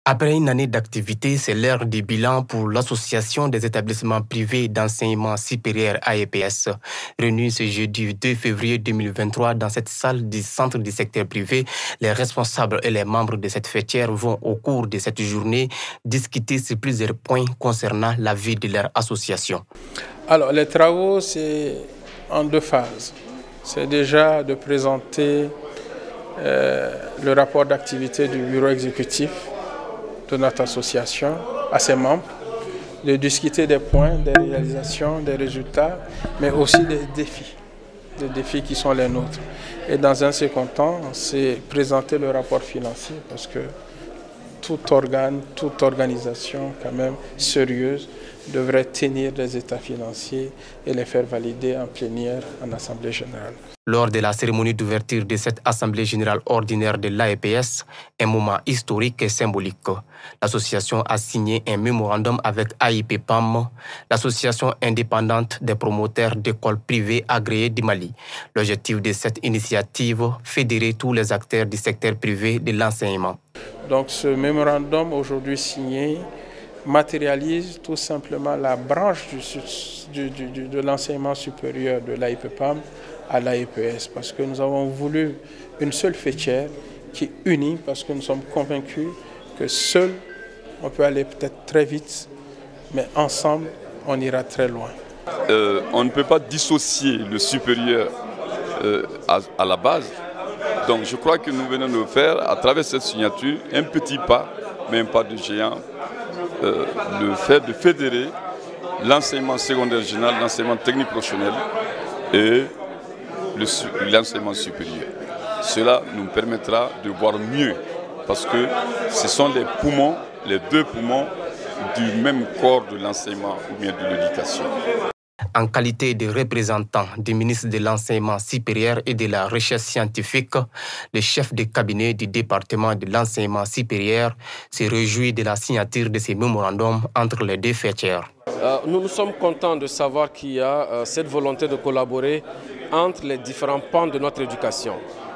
Après une année d'activité, c'est l'heure du bilan pour l'Association des établissements privés d'enseignement supérieur AEPS. Réunis ce jeudi 2 février 2023 dans cette salle du centre du secteur privé, les responsables et les membres de cette fêtière vont au cours de cette journée discuter sur plusieurs points concernant la vie de leur association. Alors, les travaux, c'est en deux phases. C'est déjà de présenter le rapport d'activité du bureau exécutif de notre association à ses membres, de discuter des points, des réalisations, des résultats, mais aussi des défis qui sont les nôtres. Et dans un second temps, c'est présenter le rapport financier parce que tout organe, toute organisation quand même sérieuse devrait tenir des états financiers et les faire valider en plénière en Assemblée générale. Lors de la cérémonie d'ouverture de cette Assemblée générale ordinaire de l'AEPS, un moment historique et symbolique. L'association a signé un mémorandum avec AIPPAM, l'association indépendante des promoteurs d'écoles privées agréées du Mali. L'objectif de cette initiative, fédérer tous les acteurs du secteur privé de l'enseignement. Donc ce mémorandum aujourd'hui signé matérialise tout simplement la branche de l'enseignement supérieur de l'AIPPAM à l'AEPS parce que nous avons voulu une seule fêtière qui unit parce que nous sommes convaincus que seul on peut aller peut-être très vite, mais ensemble on ira très loin. On ne peut pas dissocier le supérieur à la base. Donc je crois que nous venons de faire à travers cette signature un petit pas, mais un pas de géant, le fait de fédérer l'enseignement secondaire général, l'enseignement technique professionnel et l'enseignement supérieur. Cela nous permettra de voir mieux parce que ce sont les poumons, les deux poumons du même corps de l'enseignement ou bien de l'éducation. En qualité de représentant du ministre de l'Enseignement supérieur et de la Recherche scientifique, le chef de cabinet du département de l'enseignement supérieur se réjouit de la signature de ces mémorandums entre les deux fêtières. Nous sommes contents de savoir qu'il y a cette volonté de collaborer entre les différents pans de notre éducation.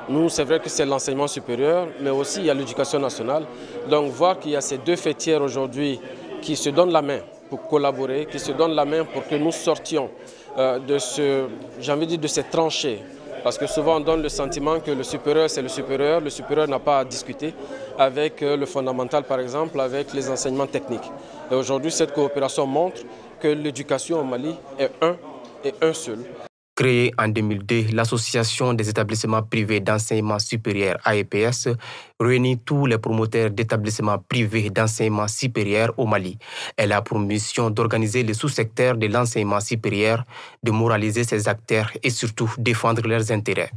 Nous, c'est vrai que c'est l'enseignement supérieur, mais aussi il y a l'éducation nationale. Donc voir qu'il y a ces deux fêtières aujourd'hui qui se donnent la main pour collaborer, qui se donnent la main pour que nous sortions de ces tranchées. Parce que souvent on donne le sentiment que le supérieur c'est le supérieur n'a pas à discuter avec le fondamental par exemple, avec les enseignements techniques. Et aujourd'hui cette coopération montre que l'éducation au Mali est un seul. Créée en 2002, l'Association des établissements privés d'enseignement supérieur AEPS réunit tous les promoteurs d'établissements privés d'enseignement supérieur au Mali. Elle a pour mission d'organiser les sous-secteurs de l'enseignement supérieur, de moraliser ses acteurs et surtout défendre leurs intérêts.